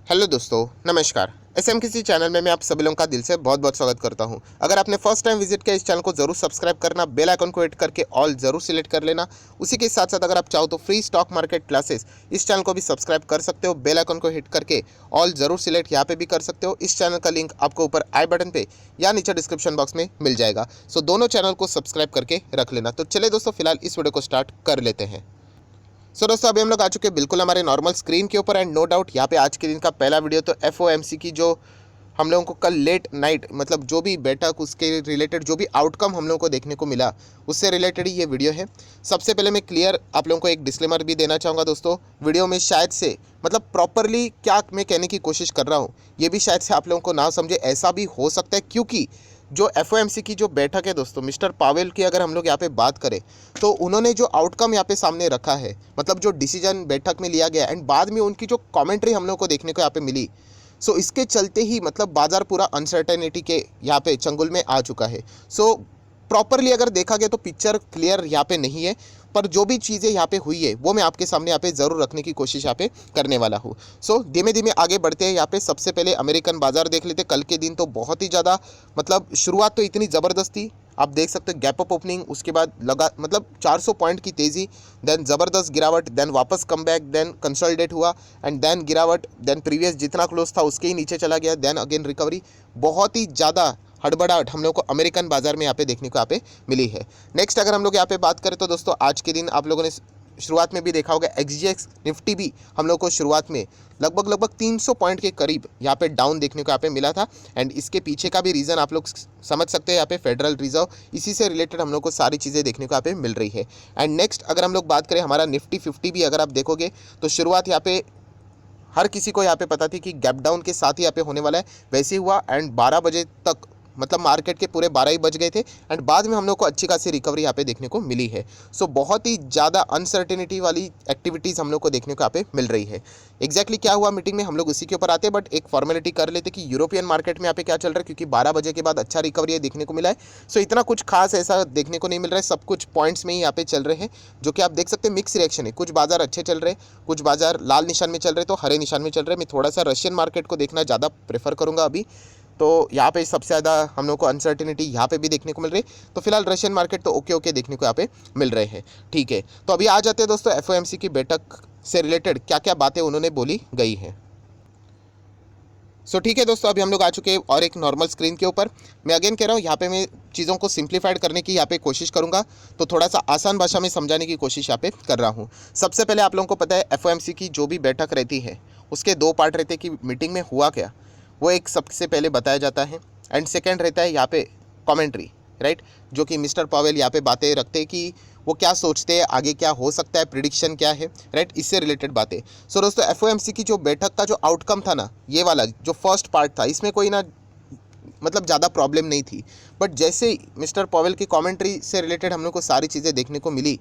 Hello दोस्तों, नमस्कार। SMKC channel में मैं आप सभी लोगों का दिल से बहुत बहुत स्वागत करता हूं। अगर आपने फर्स्ट टाइम विजिट किया इस चैनल को जरूर सब्सक्राइब करना, बेल आइकन को हिट करके ऑल जरूर सिलेक्ट कर लेना। उसी के साथ साथ अगर आप चाहो तो फ्री स्टॉक मार्केट क्लासेस इस चैनल को भी सब्सक्राइब कर सकते हो। बेल आइकन को हिट करके ऑल जरूर सिलेक्ट यहाँ पे भी कर सकते हो। इस चैनल का लिंक आपको ऊपर आई बटन पे या नीचे डिस्क्रिप्शन बॉक्स में मिल जाएगा। सो दोनों चैनल को सब्सक्राइब करके रख लेना। तो चलिए दोस्तों, फिलहाल इस वीडियो को स्टार्ट कर लेते हैं। दोस्तों, अभी हम लोग आ चुके हैं बिल्कुल हमारे नॉर्मल स्क्रीन के ऊपर। एंड नो डाउट यहाँ पे आज के दिन का पहला वीडियो तो एफओएमसी की जो हम लोगों को कल लेट नाइट मतलब जो भी बैठक उसके रिलेटेड जो भी आउटकम हम लोगों को देखने को मिला उससे रिलेटेड ही ये वीडियो है। सबसे पहले मैं क्लियर आप लोगों को एक डिस्क्लेमर भी देना चाहूँगा दोस्तों। वीडियो में शायद से मतलब प्रॉपरली क्या मैं कहने की कोशिश कर रहा हूँ ये भी शायद से आप लोगों को ना समझे, ऐसा भी हो सकता है। क्योंकि जो एफओएमसी की जो बैठक है दोस्तों, मिस्टर पावेल की अगर हम लोग यहाँ पे बात करें तो उन्होंने जो आउटकम यहाँ पे सामने रखा है, मतलब जो डिसीजन बैठक में लिया गया एंड बाद में उनकी जो कमेंट्री हम लोग को देखने को यहाँ पे मिली, सो इसके चलते ही मतलब बाजार पूरा अनसर्टेनिटी के यहाँ पे चंगुल में आ चुका है। सो प्रॉपरली अगर देखा गया तो पिक्चर क्लियर यहाँ पे नहीं है, पर जो भी चीज़ें यहाँ पे हुई है वो मैं आपके सामने यहाँ पे ज़रूर रखने की कोशिश यहाँ पे करने वाला हूँ। सो धीमे धीमे आगे बढ़ते हैं। यहाँ पे सबसे पहले अमेरिकन बाजार देख लेते। कल के दिन तो बहुत ही ज़्यादा मतलब शुरुआत तो इतनी ज़बरदस्त थी, आप देख सकते हैं गैप अप ओपनिंग, उसके बाद लगा मतलब 400 पॉइंट की तेज़ी, देन ज़बरदस्त गिरावट, देन वापस कम बैक, देन कंसोलिडेट हुआ एंड देन गिरावट, देन प्रीवियस जितना क्लोज था उसके ही नीचे चला गया, देन अगेन रिकवरी। बहुत ही ज़्यादा हड़बड़ाहट हम लोग को अमेरिकन बाजार में यहाँ पे देखने को यहाँ पे मिली है। नेक्स्ट अगर हम लोग यहाँ पे बात करें तो दोस्तों आज के दिन आप लोगों ने शुरुआत में भी देखा होगा एक्सजीएक्स निफ्टी भी हम लोग को शुरुआत में लगभग 300 पॉइंट के करीब यहाँ पे डाउन देखने को यहाँ पे मिला था। एंड इसके पीछे का भी रीज़न आप लोग समझ सकते हैं। यहाँ पे फेडरल रिजर्व इसी से रिलेटेड हम लोग को सारी चीज़ें देखने को यहाँ पे मिल रही है। एंड नेक्स्ट अगर हम लोग बात करें हमारा निफ्टी 50 भी अगर आप देखोगे तो शुरुआत यहाँ पे हर किसी को यहाँ पे पता थी कि गैप डाउन के साथ ही यहाँ पे होने वाला है, वैसे ही हुआ। एंड 12 बजे तक मतलब मार्केट के पूरे 12 ही बज गए थे एंड बाद में हम लोग को अच्छी खासी रिकवरी यहाँ पे देखने को मिली है। सो बहुत ही ज़्यादा अनसर्टेनिटी वाली एक्टिविटीज़ हम लोग को देखने को यहाँ पे मिल रही है। एग्जैक्टली क्या हुआ मीटिंग में हम लोग उसी के ऊपर आते हैं, बट एक फॉर्मेलिटी कर लेते कि यूरोपियन मार्केट में यहाँ पे क्या चल रहा है, क्योंकि 12 बजे के बाद अच्छा रिकवरी देखने को मिला है। सो इतना कुछ खास ऐसा देखने को नहीं मिल रहा है, सब कुछ पॉइंट्स में ही यहाँ पे चल रहे हैं, जो कि आप देख सकते हैं मिक्स रिएक्शन है। कुछ बाजार अच्छे चल रहे हैं, कुछ बाजार लाल निशान में चल रहे, तो हरे निशान में चल रहे। मैं थोड़ा सा रशियन मार्केट को देखना ज़्यादा प्रेफर करूँगा अभी, तो यहाँ पे सबसे ज़्यादा हम लोग को अनसर्टिनिटी यहाँ पे भी देखने को मिल रही है। तो फिलहाल रशियन मार्केट तो ओके देखने को यहाँ पे मिल रहे हैं। ठीक है, तो अभी आ जाते हैं दोस्तों एफओएमसी की बैठक से रिलेटेड क्या क्या बातें उन्होंने बोली गई हैं। सो ठीक है दोस्तों, अभी हम लोग आ चुके हैं और एक नॉर्मल स्क्रीन के ऊपर। मैं अगेन कह रहा हूँ यहाँ पे मैं चीज़ों को सिंप्लीफाइड करने की यहाँ पे कोशिश करूँगा, तो थोड़ा सा आसान भाषा में समझाने की कोशिश यहाँ पे कर रहा हूँ। सबसे पहले आप लोगों को पता है एफओएमसी की जो भी बैठक रहती है उसके दो पार्ट रहते हैं कि मीटिंग में हुआ क्या, वो एक सबसे पहले बताया जाता है। एंड सेकेंड रहता है यहाँ पे कॉमेंट्री, राइट, जो कि मिस्टर पावेल यहाँ पे बातें रखते हैं कि वो क्या सोचते हैं, आगे क्या हो सकता है, प्रिडिक्शन क्या है, राइट, इससे रिलेटेड बातें। सो दोस्तों एफओएमसी की जो बैठक का जो आउटकम था ना, ये वाला जो फर्स्ट पार्ट था, इसमें कोई ना मतलब ज़्यादा प्रॉब्लम नहीं थी। बट जैसे ही मिस्टर पावेल की कमेंट्री से रिलेटेड हम लोग को सारी चीज़ें देखने को मिली,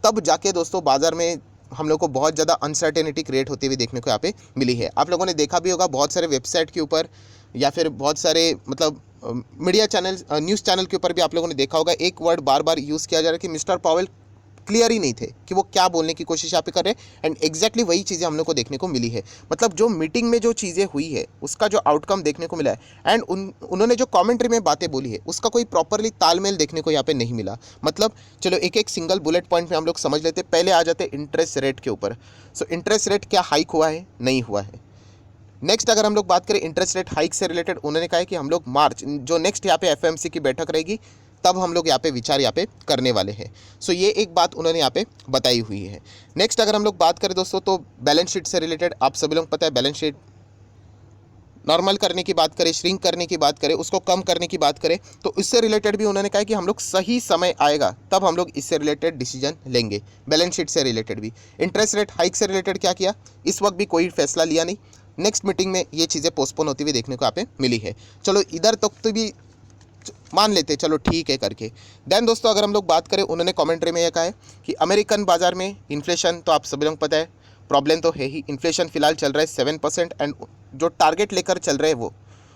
तब जाके दोस्तों बाज़ार में हम लोग को बहुत ज़्यादा अनसर्टेनिटी क्रिएट होती हुई देखने को यहाँ पे मिली है। आप लोगों ने देखा भी होगा बहुत सारे वेबसाइट के ऊपर या फिर बहुत सारे मतलब मीडिया चैनल न्यूज़ चैनल के ऊपर भी आप लोगों ने देखा होगा, एक वर्ड बार बार यूज़ किया जा रहा है कि मिस्टर पावेल क्लियर ही नहीं थे कि वो क्या बोलने की कोशिश यहाँ पे कर रहे हैं। एंड एग्जैक्टली वही चीज़ें हम लोग को देखने को मिली है। मतलब जो मीटिंग में जो चीज़ें हुई है उसका जो आउटकम देखने को मिला है एंड उन्होंने जो कमेंट्री में बातें बोली है उसका कोई प्रॉपरली तालमेल देखने को यहाँ पे नहीं मिला। मतलब चलो एक एक सिंगल बुलेट पॉइंट में हम लोग समझ लेते। पहले आ जाते इंटरेस्ट रेट के ऊपर। सो इंटरेस्ट रेट क्या हाइक हुआ है, नहीं हुआ है। नेक्स्ट अगर हम लोग बात करें इंटरेस्ट रेट हाइक से रिलेटेड, उन्होंने कहा है कि हम लोग मार्च जो नेक्स्ट यहाँ पे एफएमसी की बैठक रहेगी तब हम लोग यहाँ पे विचार यहाँ पे करने वाले हैं। सो ये एक बात उन्होंने यहाँ पे बताई हुई है। नेक्स्ट अगर हम लोग बात करें दोस्तों तो बैलेंस शीट से रिलेटेड, आप सभी लोग पता है बैलेंस शीट नॉर्मल करने की बात करें, श्रिंक करने की बात करें, उसको कम करने की बात करें, तो इससे रिलेटेड भी उन्होंने कहा कि हम लोग सही समय आएगा तब हम लोग इससे रिलेटेड डिसीजन लेंगे। बैलेंस शीट से रिलेटेड भी इंटरेस्ट रेट हाइक से रिलेटेड क्या किया, इस वक्त भी कोई फैसला लिया नहीं। नेक्स्ट मीटिंग में ये चीज़ें पोस्टपोन होती हुई देखने को यहाँ पे मिली है। चलो इधर तक तो भी मान लेते, चलो ठीक है करके। देन दोस्तों अगर हम लोग बात करें, उन्होंने कमेंट्री में यह कहा है कि अमेरिकन बाजार में इन्फ्लेशन तो आप सभी लोग पता है प्रॉब्लम तो है ही। इन्फ्लेशन फिलहाल चल रहा है 7% एंड जो टारगेट लेकर चल रहे हैं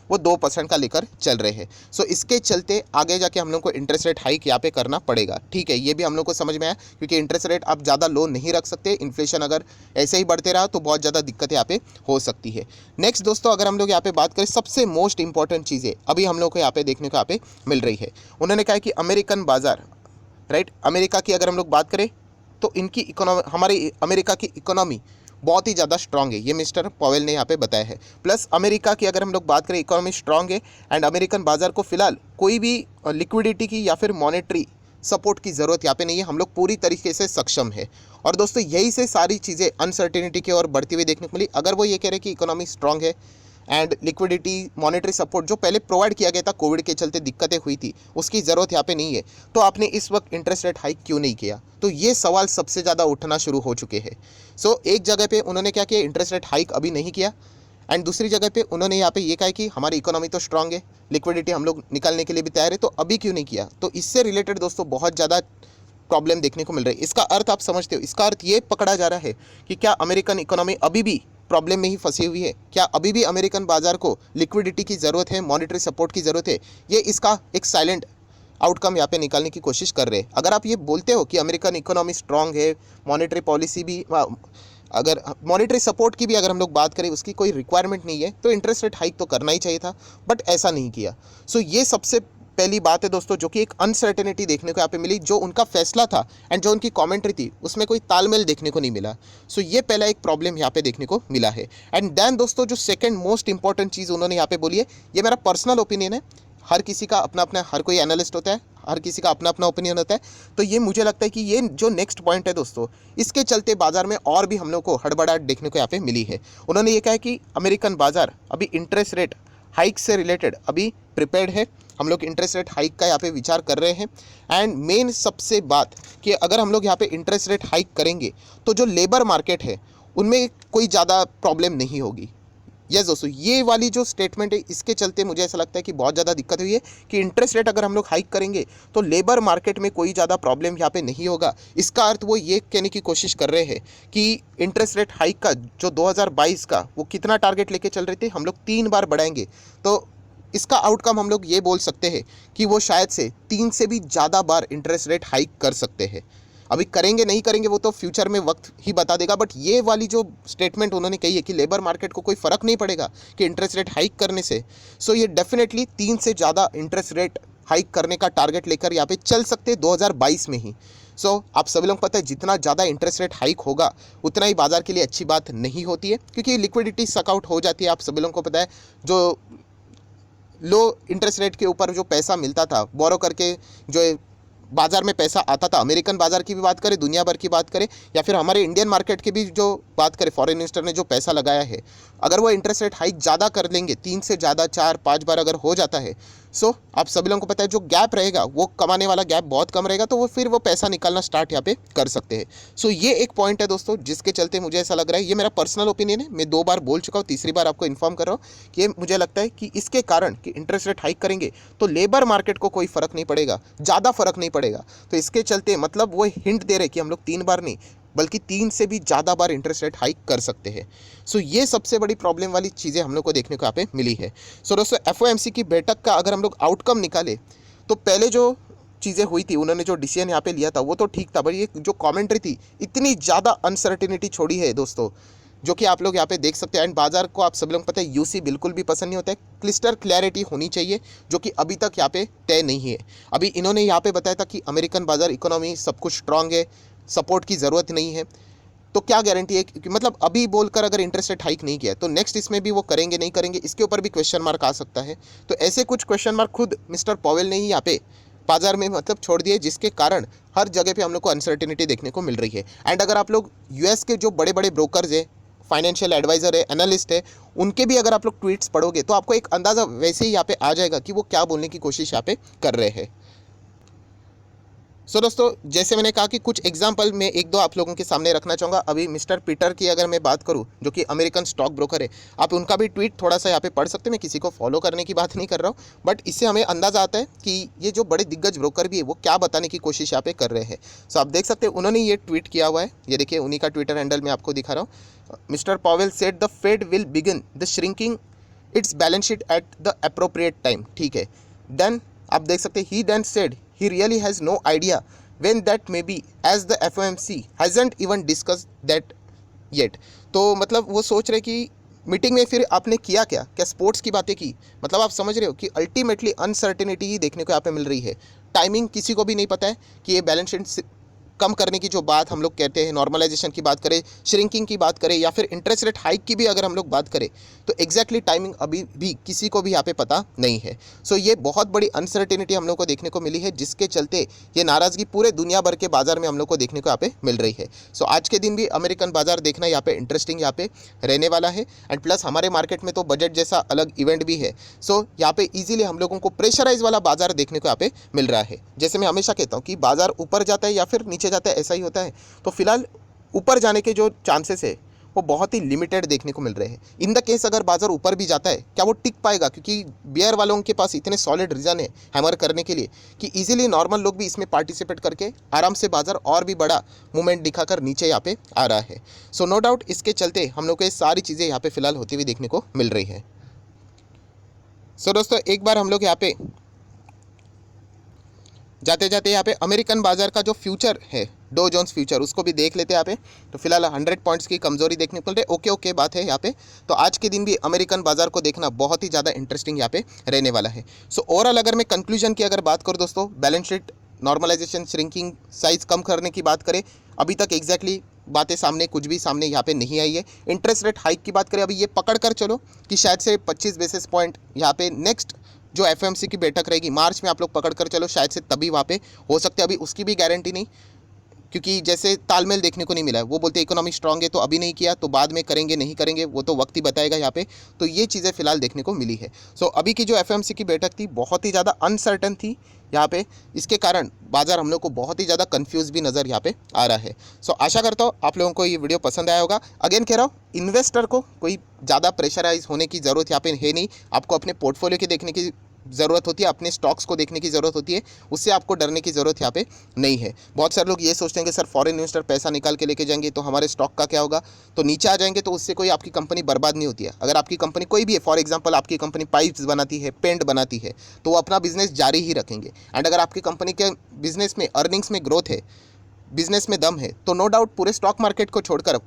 वो 2% का लेकर चल रहे हैं। सो इसके चलते आगे जाके हम लोग को इंटरेस्ट रेट हाइक यहाँ पे करना पड़ेगा। ठीक है, ये भी हम लोग को समझ में आया, क्योंकि इंटरेस्ट रेट आप ज़्यादा लो नहीं रख सकते। इन्फ्लेशन अगर ऐसे ही बढ़ते रहा तो बहुत ज़्यादा दिक्कतें यहाँ पे हो सकती है। नेक्स्ट दोस्तों, अगर हम लोग यहाँ पे बात करें, सबसे मोस्ट इंपॉर्टेंट चीज़ें अभी हम लोग को यहाँ पे देखने को यहाँ पे मिल रही है। उन्होंने कहा कि अमेरिकन बाजार, राइट, अमेरिका की अगर हम लोग बात करें तो इनकी इकोनॉमी, हमारी अमेरिका की इकोनॉमी बहुत ही ज़्यादा स्ट्रांग है, ये मिस्टर पॉवेल ने यहाँ पे बताया है। प्लस अमेरिका की अगर हम लोग बात करें, इकोनॉमी स्ट्रांग है एंड अमेरिकन बाजार को फिलहाल कोई भी लिक्विडिटी की या फिर मॉनेटरी सपोर्ट की ज़रूरत यहाँ पे नहीं है, हम लोग पूरी तरीके से सक्षम है। और दोस्तों यही से सारी चीज़ें अनसर्टेनिटी की ओर बढ़ती हुई देखने को मिली। अगर वो ये कह रहे कि इकोनॉमी स्ट्रांग है एंड लिक्विडिटी मॉनेटरी सपोर्ट जो पहले प्रोवाइड किया गया था, कोविड के चलते दिक्कतें हुई थी, उसकी ज़रूरत यहाँ पे नहीं है, तो आपने इस वक्त इंटरेस्ट रेट हाइक क्यों नहीं किया? तो ये सवाल सबसे ज़्यादा उठना शुरू हो चुके हैं। सो एक जगह पे उन्होंने क्या किया, इंटरेस्ट रेट हाइक अभी नहीं किया, एंड दूसरी जगह पे उन्होंने यहाँ पे ये कहा कि हमारी इकोनॉमी तो स्ट्रांग है, लिक्विडिटी हम लोग निकालने के लिए भी तैयार है, तो अभी क्यों नहीं किया? तो इससे रिलेटेड दोस्तों बहुत ज़्यादा प्रॉब्लम देखने को मिल रही है। इसका अर्थ आप समझते हो, इसका अर्थ ये पकड़ा जा रहा है कि क्या अमेरिकन इकोनॉमी अभी भी प्रॉब्लम में ही फंसी हुई है? क्या अभी भी अमेरिकन बाजार को लिक्विडिटी की ज़रूरत है, मॉनेटरी सपोर्ट की ज़रूरत है? ये इसका एक साइलेंट आउटकम यहाँ पे निकालने की कोशिश कर रहे हैं। अगर आप ये बोलते हो कि अमेरिकन इकोनॉमी स्ट्रांग है, मॉनेटरी पॉलिसी भी, अगर मॉनेटरी सपोर्ट की भी अगर हम लोग बात करें, उसकी कोई रिक्वायरमेंट नहीं है, तो इंटरेस्ट रेट हाइक तो करना ही चाहिए था, बट ऐसा नहीं किया। सो ये सबसे पहली बात है दोस्तों, जो कि एक अनसर्टेनिटी देखने को यहाँ पे मिली। जो उनका फैसला था एंड जो उनकी कमेंट्री थी, उसमें कोई तालमेल देखने को नहीं मिला। सो ये पहला एक प्रॉब्लम यहाँ पे देखने को मिला है। एंड देन दोस्तों, जो सेकंड मोस्ट इंपॉर्टेंट चीज़ उन्होंने यहाँ पे बोली है, ये मेरा पर्सनल ओपिनियन है, हर किसी का अपना अपना, हर कोई एनालिस्ट होता है, हर किसी का अपना अपना ओपिनियन होता है। तो ये मुझे लगता है कि ये जो नेक्स्ट पॉइंट है दोस्तों, इसके चलते बाजार में और भी हम लोग को हड़बड़ाहट देखने को यहाँ पे मिली है। उन्होंने ये कहा है कि अमेरिकन बाजार अभी इंटरेस्ट रेट हाइक से रिलेटेड अभी प्रिपेयर्ड है, हम लोग इंटरेस्ट रेट हाइक का यहाँ पे विचार कर रहे हैं। एंड मेन सबसे बात कि अगर हम लोग यहाँ पे इंटरेस्ट रेट हाइक करेंगे तो जो लेबर मार्केट है उनमें कोई ज़्यादा प्रॉब्लम नहीं होगी। यस दोस्तों, ये वाली जो स्टेटमेंट है, इसके चलते मुझे ऐसा लगता है कि बहुत ज़्यादा दिक्कत हुई है कि इंटरेस्ट रेट अगर हम लोग हाइक करेंगे तो लेबर मार्केट में कोई ज़्यादा प्रॉब्लम यहाँ पे नहीं होगा। इसका अर्थ वो ये कहने की कोशिश कर रहे हैं कि इंटरेस्ट रेट हाइक का जो 2022 का वो कितना टारगेट लेके चल रहे थे, हम लोग 3 बार बढ़ाएंगे, तो इसका आउटकम हम लोग ये बोल सकते हैं कि वो शायद से 3 से भी ज़्यादा बार इंटरेस्ट रेट हाइक कर सकते हैं। अभी करेंगे नहीं करेंगे वो तो फ्यूचर में वक्त ही बता देगा, बट ये वाली जो स्टेटमेंट उन्होंने कही है कि लेबर मार्केट को कोई फ़र्क नहीं पड़ेगा कि इंटरेस्ट रेट हाइक करने से, सो ये डेफिनेटली 3 से ज़्यादा इंटरेस्ट रेट हाइक करने का टारगेट लेकर यहाँ पे चल सकते हैं 2022 में ही। सो आप सभी लोग पता है, जितना ज़्यादा इंटरेस्ट रेट हाइक होगा उतना ही बाजार के लिए अच्छी बात नहीं होती है, क्योंकि लिक्विडिटी सकआउट हो जाती है। आप सभी लोगों को पता है, जो लो इंटरेस्ट रेट के ऊपर जो पैसा मिलता था बोरो करके, जो बाज़ार में पैसा आता था, अमेरिकन बाज़ार की भी बात करें, दुनिया भर की बात करें, या फिर हमारे इंडियन मार्केट की भी जो बात करें, फॉरेन इन्वेस्टर ने जो पैसा लगाया है, अगर वो इंटरेस्ट रेट हाइक ज़्यादा कर लेंगे, 3 से ज़्यादा 4-5 बार अगर हो जाता है, सो आप सभी लोगों को पता है जो गैप रहेगा वो कमाने वाला गैप बहुत कम रहेगा, तो वो फिर वो पैसा निकालना स्टार्ट यहाँ पे कर सकते हैं। सो ये एक पॉइंट है दोस्तों, जिसके चलते मुझे ऐसा लग रहा है, ये मेरा पर्सनल ओपिनियन है, मैं 2 बार बोल चुका हूँ, तीसरी बार आपको इन्फॉर्म कर रहा हूँ कि मुझे लगता है कि इसके कारण कि इंटरेस्ट रेट हाइक करेंगे तो लेबर मार्केट को कोई फ़र्क नहीं पड़ेगा, ज़्यादा फ़र्क नहीं पड़ेगा। तो इसके चलते मतलब वो हिंट दे रहे कि हम लोग 3 बार नहीं बल्कि 3 से भी ज़्यादा बार इंटरेस्ट रेट हाइक कर सकते हैं। सो ये सबसे बड़ी प्रॉब्लम वाली चीज़ें हम लोग को देखने को यहाँ पे मिली है। सो दोस्तों, FOMC की बैठक का अगर हम लोग आउटकम निकाले तो पहले जो चीज़ें हुई थी, उन्होंने जो डिसीजन यहाँ पे लिया था वो तो ठीक था, पर ये जो कमेंट्री थी, इतनी ज़्यादा अनसर्टिनिटी छोड़ी है दोस्तों, जो कि आप लोग यहाँ पे देख सकते हैं। एंड बाजार को आप सब लोग पता है यूसी बिल्कुल भी पसंद नहीं होता है, क्लिस्टर क्लैरिटी होनी चाहिए, जो कि अभी तक यहाँ पे तय नहीं है। अभी इन्होंने यहाँ पे बताया था कि अमेरिकन बाजार इकोनॉमी सब कुछ स्ट्रांग है, सपोर्ट की ज़रूरत नहीं है, तो क्या गारंटी है कि मतलब अभी बोलकर अगर इंटरेस्ट रेट हाइक नहीं किया तो नेक्स्ट इसमें भी वो करेंगे नहीं करेंगे, इसके ऊपर भी क्वेश्चन मार्क आ सकता है। तो ऐसे कुछ क्वेश्चन मार्क खुद मिस्टर पॉवेल ने ही यहाँ पे बाजार में मतलब छोड़ दिए, जिसके कारण हर जगह पे हम लोग को अनसर्टिनिटी देखने को मिल रही है। एंड अगर आप लोग यूएस के जो बड़े बड़े ब्रोकर्स है, फाइनेंशियल एडवाइज़र है, एनालिस्ट है, उनके भी अगर आप लोग ट्वीट्स पढ़ोगे तो आपको एक अंदाज़ा वैसे ही यहाँ पे आ जाएगा कि वो क्या बोलने की कोशिश यहाँ पे कर रहे हैं। सो दोस्तों, जैसे मैंने कहा कि कुछ एग्जाम्पल मैं 1-2 आप लोगों के सामने रखना चाहूँगा। अभी मिस्टर पीटर की अगर मैं बात करूँ, जो कि अमेरिकन स्टॉक ब्रोकर है, आप उनका भी ट्वीट थोड़ा सा यहाँ पे पढ़ सकते हैं। मैं किसी को फॉलो करने की बात नहीं कर रहा हूँ, बट इससे हमें अंदाज़ा आता है कि ये जो बड़े दिग्गज ब्रोकर भी है वो क्या बताने की कोशिश यहाँ पे कर रहे हैं। सो आप देख सकते हैं, उन्होंने ये ट्वीट किया हुआ है, ये देखिए उन्हीं का ट्विटर हैंडल मैं आपको दिखा रहा हूँ। Mister Powell said the Fed will begin the shrinking its balance sheet at the appropriate time, ठीक है। देन आप देख सकते हैं, he then said he really has no idea when that may be as the FOMC hasn't even discuss that yet. तो मतलब वो सोच रहे कि मीटिंग में फिर आपने किया क्या, क्या स्पोर्ट्स की बातें की? मतलब आप समझ रहे हो कि अल्टीमेटली अनसर्टेनिटी ही देखने को यहाँ पे मिल रही है। टाइमिंग किसी को भी नहीं पता है कि ये बैलेंस शीट कम करने की जो बात हम लोग कहते हैं, नॉर्मलाइजेशन की बात करें, श्रिंकिंग की बात करें, या फिर इंटरेस्ट रेट हाइक की भी अगर हम लोग बात करें, तो एग्जैक्टली टाइमिंग अभी भी किसी को भी यहाँ पे पता नहीं है। सो ये बहुत बड़ी अनसर्टेनिटी हम लोग को देखने को मिली है, जिसके चलते ये नाराज़गी पूरे दुनिया भर के बाजार में हम लोग को देखने को यहाँ पे मिल रही है। सो आज के दिन भी अमेरिकन बाजार देखना यहाँ पे इंटरेस्टिंग यहाँ पे रहने वाला है। एंड प्लस हमारे मार्केट में तो बजट जैसा अलग इवेंट भी है। सो यहाँ पे ईजिली हम लोगों को प्रेशराइज वाला बाजार देखने को यहाँ पे मिल रहा है। जैसे मैं हमेशा कहता हूँ कि बाजार ऊपर जाता है या फिर नीचे जाता है, ऐसा ही होता है। तो फिलहाल ऊपर जाने के जो चांसेस है वो बहुत ही लिमिटेड देखने को मिल रहे हैं। इन द केस अगर बाजार ऊपर भी जाता है, क्या वो टिक पाएगा? क्योंकि बियर वालों के पास इतने सॉलिड रीजन है हैमर करने के लिए कि इजीली नॉर्मल लोग भी इसमें पार्टिसिपेट करके आराम से बाजार और भी बड़ा मूवमेंट दिखाकर नीचे यहाँ पे आ रहा है। सो नो डाउट इसके चलते हम लोग को ये सारी चीज़ें यहाँ पे फिलहाल होती हुई देखने को मिल रही है। सो दोस्तों एक बार हम लोग यहाँ पे जाते जाते यहाँ पे अमेरिकन बाजार का जो फ्यूचर है, डो जोन्स फ्यूचर, उसको भी देख लेते हैं यहाँ पे। तो फिलहाल 100 पॉइंट्स की कमजोरी देखने को मिल रही है। ओके बात है यहाँ पे। तो आज के दिन भी अमेरिकन बाजार को देखना बहुत ही ज़्यादा इंटरेस्टिंग यहाँ पे रहने वाला है। सो ओवरऑल अगर मैं कंक्लूजन की अगर बात करूँ दोस्तों, balance sheet normalisation, shrinking, size कम करने की बात करें, अभी तक एग्जैक्टली बातें सामने कुछ भी सामने यहाँ पे नहीं आई है। इंटरेस्ट रेट हाइक की बात करें, अभी ये पकड़ कर चलो कि शायद से 25 बेसिस पॉइंट यहाँ पे नेक्स्ट जो एफएमसी की बैठक रहेगी मार्च में, आप लोग पकड़ कर चलो, शायद से तभी वहाँ पे हो सकते हैं। अभी उसकी भी गारंटी नहीं, क्योंकि जैसे तालमेल देखने को नहीं मिला है। वो बोलते इकोनॉमी स्ट्रांग है तो अभी नहीं किया, तो बाद में करेंगे नहीं करेंगे वो तो वक्त ही बताएगा यहाँ पे। तो ये चीज़ें फिलहाल देखने को मिली है। सो अभी की जो एफएमसी की बैठक थी बहुत ही ज़्यादा अनसर्टन थी यहाँ पे। इसके कारण बाजार हम लोग को बहुत ही ज़्यादा कंफ्यूज भी नज़र यहाँ पे आ रहा है। सो आशा करता हूँ आप लोगों को ये वीडियो पसंद आया होगा। अगेन कह रहा हूँ, इन्वेस्टर को कोई ज़्यादा प्रेशराइज होने की ज़रूरत यहाँ पे है नहीं। आपको अपने पोर्टफोलियो की देखने की ज़रूरत होती है, अपने स्टॉक्स को देखने की ज़रूरत होती है, उससे आपको डरने की ज़रूरत यहाँ पे नहीं है। बहुत सारे लोग ये सोचते हैं कि सर फॉरेन इन्वेस्टर पैसा निकाल के लेके जाएंगे तो हमारे स्टॉक का क्या होगा, तो नीचे आ जाएंगे, तो उससे कोई आपकी कंपनी बर्बाद नहीं होती है। अगर आपकी कंपनी कोई भी है, फॉर एग्जांपल आपकी कंपनी पाइप्स बनाती है, पेंट बनाती है, तो वो अपना बिजनेस जारी ही रखेंगे। एंड अगर आपकी कंपनी के बिजनेस में अर्निंग्स में ग्रोथ है, बिजनेस में दम है, तो नो डाउट पूरे स्टॉक मार्केट को छोड़कर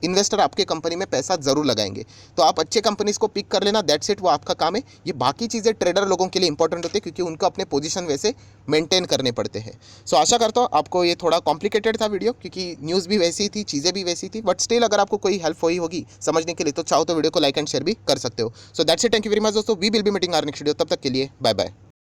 इन्वेस्टर आपके कंपनी में पैसा जरूर लगाएंगे। तो आप अच्छे कंपनीज को पिक कर लेना, दैट्स इट, वो आपका काम है। ये बाकी चीज़ें ट्रेडर लोगों के लिए इंपॉर्टेंट होती है, क्योंकि उनको अपने पोजीशन वैसे मेंटेन करने पड़ते हैं। सो आशा करता हूँ आपको ये थोड़ा कॉम्प्लिकेटेड था वीडियो, क्योंकि न्यूज़ भी वैसी थी, चीज़ें भी वैसी थी, बट स्टिल अगर आपको कोई हेल्प हुई होगी समझने के लिए तो चाहो तो वीडियो को लाइक एंड शेयर भी कर सकते हो। So that's it, thank you very much दोस्तों। We will be meeting our next video, तब तक के लिए बाय बाय।